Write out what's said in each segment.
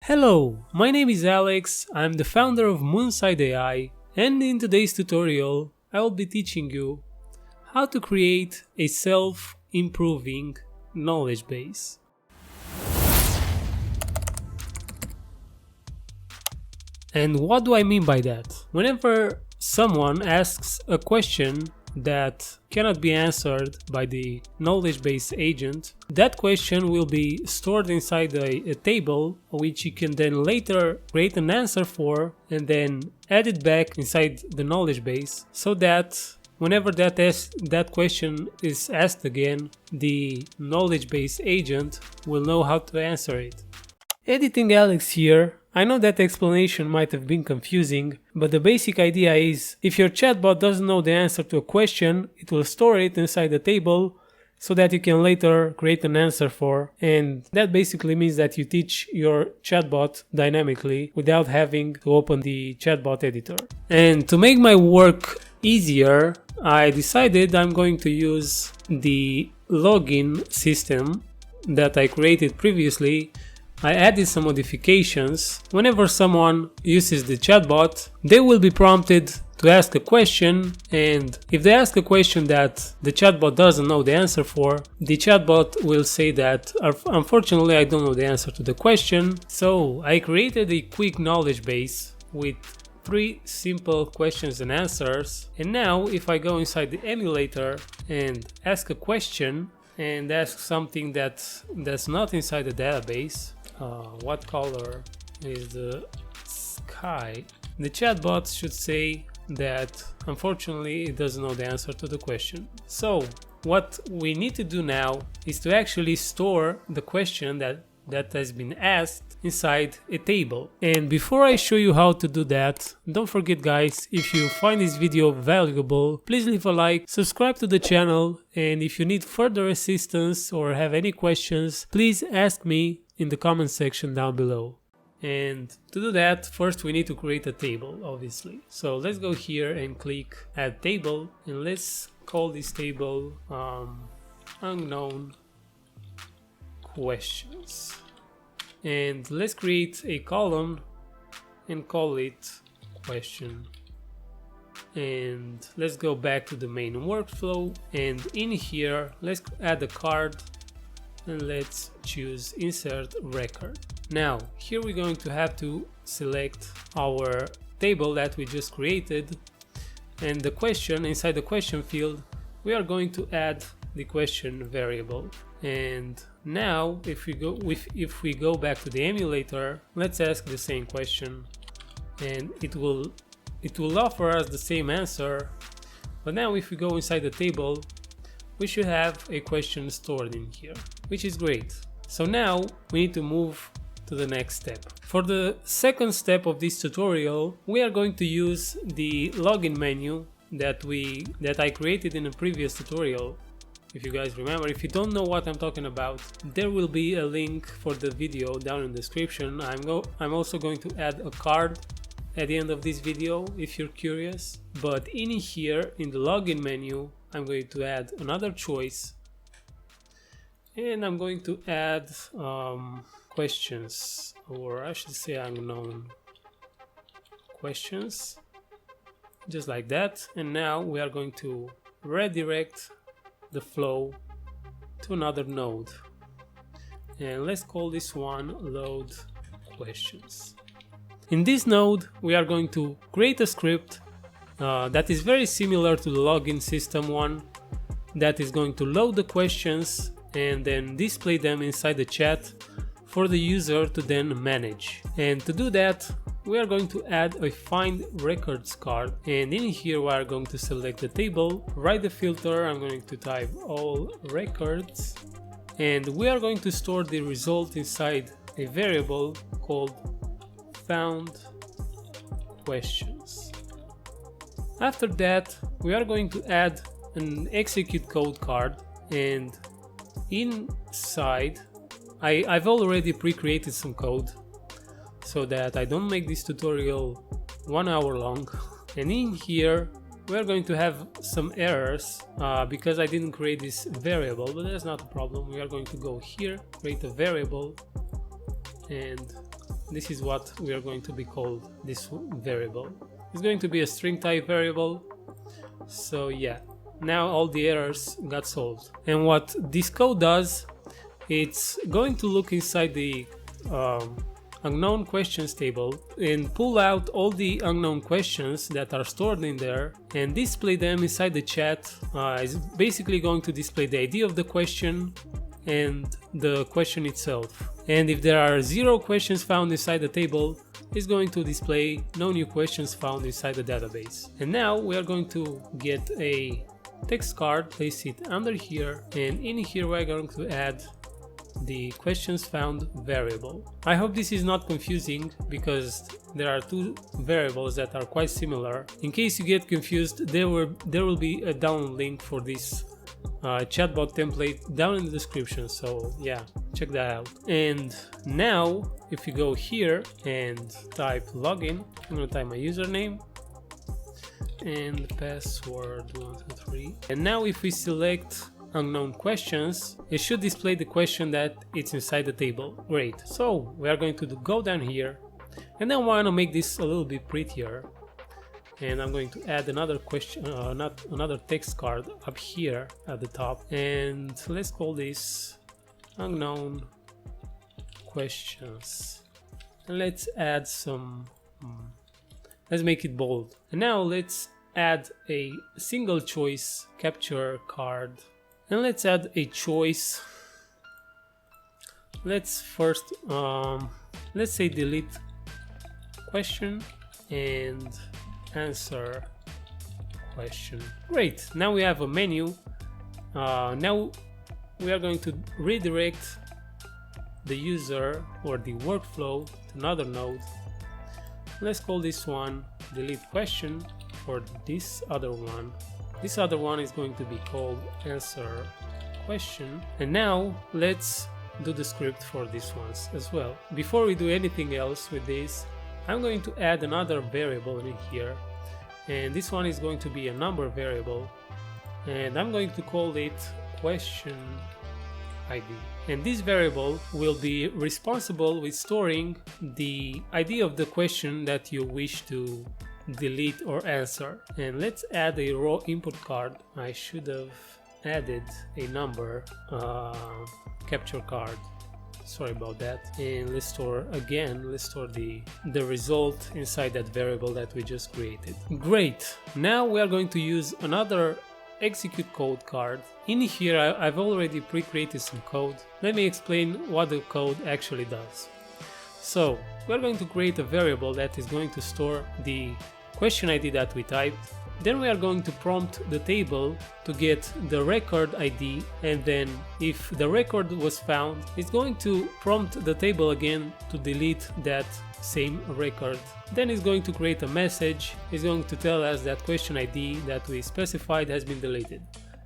Hello, my name is Alex, I'm the founder of Moonside AI, and in today's tutorial I will be teaching you how to create a self-improving knowledge base. And what do I mean by that? Whenever someone asks a question that cannot be answered by the knowledge base agent, that question will be stored inside a table which you can then later create an answer for and then add it back inside the knowledge base, so that whenever that question is asked again, the knowledge base agent will know how to answer it. Editing Alex here. I know that explanation might have been confusing, but the basic idea is if your chatbot doesn't know the answer to a question, it will store it inside the table so that you can later create an answer for, and that basically means that you teach your chatbot dynamically without having to open the chatbot editor. And to make my work easier, I decided I'm going to use the login system that I created previously. I added some modifications. Whenever someone uses the chatbot, they will be prompted to ask a question, and if they ask a question that the chatbot doesn't know the answer for, the chatbot will say that unfortunately I don't know the answer to the question. So I created a quick knowledge base with 3 simple questions and answers, and now if I go inside the emulator and ask a question and ask something that's not inside the database, what color is the sky? The chatbot should say that unfortunately it doesn't know the answer to the question. So what we need to do now is to actually store the question that has been asked inside a table. And before I show you how to do that, don't forget guys, if you find this video valuable, please leave a like, subscribe to the channel, and if you need further assistance or have any questions, please ask me in the comment section down below. And to do that, first we need to create a table, obviously. So let's go here and click add table, and let's call this table unknown questions. And let's create a column and call it question. And let's go back to the main workflow, and in here let's add a card and let's choose insert record. Now here we're going to have to select our table that we just created, and the question, inside the question field we are going to add the question variable. And now if we go back to the emulator, let's ask the same question, and it will offer us the same answer. But now if we go inside the table, we should have a question stored in here, which is great. So now we need to move to the next step. For the second step of this tutorial, we are going to use the login menu that I created in a previous tutorial. If you guys remember, if you don't know what I'm talking about, there will be a link for the video down in the description. I'm also going to add a card at the end of this video if you're curious. But in here, in the login menu, I'm going to add another choice, and I'm going to add questions, or I should say unknown questions, just like that. And now we are going to redirect the flow to another node, and let's call this one load questions. In this node we are going to create a script that is very similar to the login system one, that is going to load the questions and then display them inside the chat for the user to then manage. And to do that, we are going to add a find records card, and in here we are going to select the table, write the filter, I'm going to type all records, and we are going to store the result inside a variable called found questions. After that, we are going to add an execute code card, and inside I've already pre-created some code so that I don't make this tutorial 1 hour long. And in here we're going to have some errors because I didn't create this variable, but that's not a problem. We are going to go here, create a variable, and this is what we are going to be called this variable. It's going to be a string type variable. So yeah, now all the errors got solved. And what this code does, it's going to look inside the unknown questions table and pull out all the unknown questions that are stored in there and display them inside the chat. It's basically going to display the ID of the question and the question itself. And if there are 0 questions found inside the table, it's going to display no new questions found inside the database. And now we are going to get a text card, place it under here, and in here we're going to add the questions found variable. I hope this is not confusing because there are 2 variables that are quite similar. In case you get confused, there will be a download link for this chatbot template down in the description, so yeah, check that out. And now if you go here and type login, I'm gonna type my username and password 123, and now if we select unknown questions, it should display the question that it's inside the table. Great. So we are going to go down here, and then I want to make this a little bit prettier, and I'm going to add another question, another text card up here at the top, and let's call this unknown questions, and let's add some let's make it bold. And now let's add a single choice capture card. And let's add a choice. Let's first, let's say delete question and answer question. Great, now we have a menu. Now we are going to redirect the user or the workflow to another node. Let's call this one delete question for this other one. This other one is going to be called answer question. And now let's do the script for these ones as well. Before we do anything else with this, I'm going to add another variable in here, and this one is going to be a number variable, and I'm going to call it question ID. And this variable will be responsible with storing the ID of the question that you wish to delete or answer. And let's add a raw input card. I should have added a number capture card, sorry about that. And let's store the result inside that variable that we just created. Great, now we are going to use another execute code card. In here I've already pre-created some code. Let me explain what the code actually does. So we're going to create a variable that is going to store the question ID that we typed. Then we are going to prompt the table to get the record ID, and then if the record was found, it's going to prompt the table again to delete that same record. Then it's going to create a message. It's going to tell us that question ID that we specified has been deleted.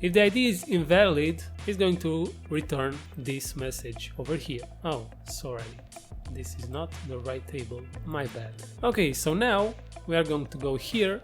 If the ID is invalid, it's going to return this message over here. Oh, sorry, this is not the right table, my bad. Okay, so now we are going to go here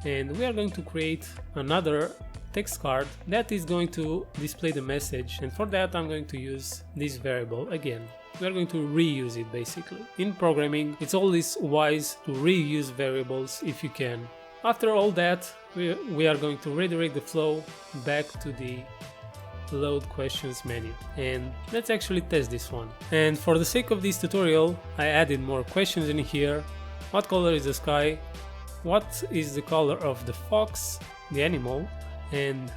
and we are going to create another text card that is going to display the message, and for that I'm going to use this variable again. We are going to reuse it basically. In programming, it's always wise to reuse variables if you can. After all that, we are going to redirect the flow back to the load questions menu, and let's actually test this one. And for the sake of this tutorial, I added more questions in here. What color is the sky? What is the color of the fox, the animal? And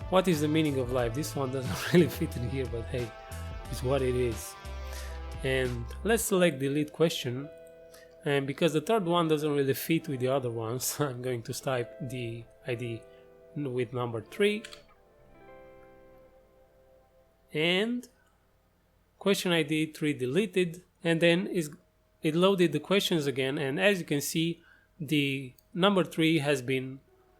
what is the meaning of life? This one doesn't really fit in here, but hey, it's what it is. And let's select delete question, and because the third one doesn't really fit with the other ones, I'm going to type the ID with number 3 and question ID 3 deleted, and then it loaded the questions again, and as you can see, the number 3 has been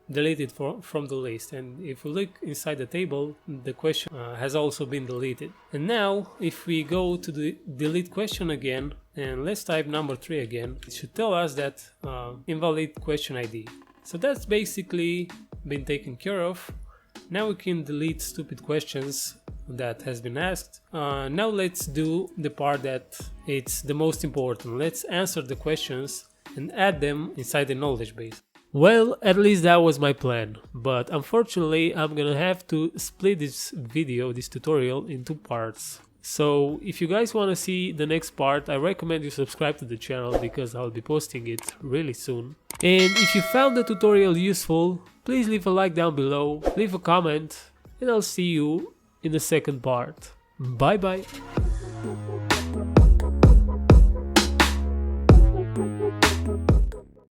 deleted from the list, and if we look inside the table, the question has also been deleted. And now if we go to the delete question again and let's type number 3 again, it should tell us that invalid question ID. So that's basically been taken care of. Now we can delete stupid questions that has been asked. Now let's do the part that it's the most important. Let's answer the questions and add them inside the knowledge base. Well, at least that was my plan, but unfortunately I'm gonna have to split this video, this tutorial, in 2 parts. So if you guys want to see the next part, I recommend you subscribe to the channel because I'll be posting it really soon. And if you found the tutorial useful, please leave a like down below, leave a comment, and I'll see you in the second part. Bye bye!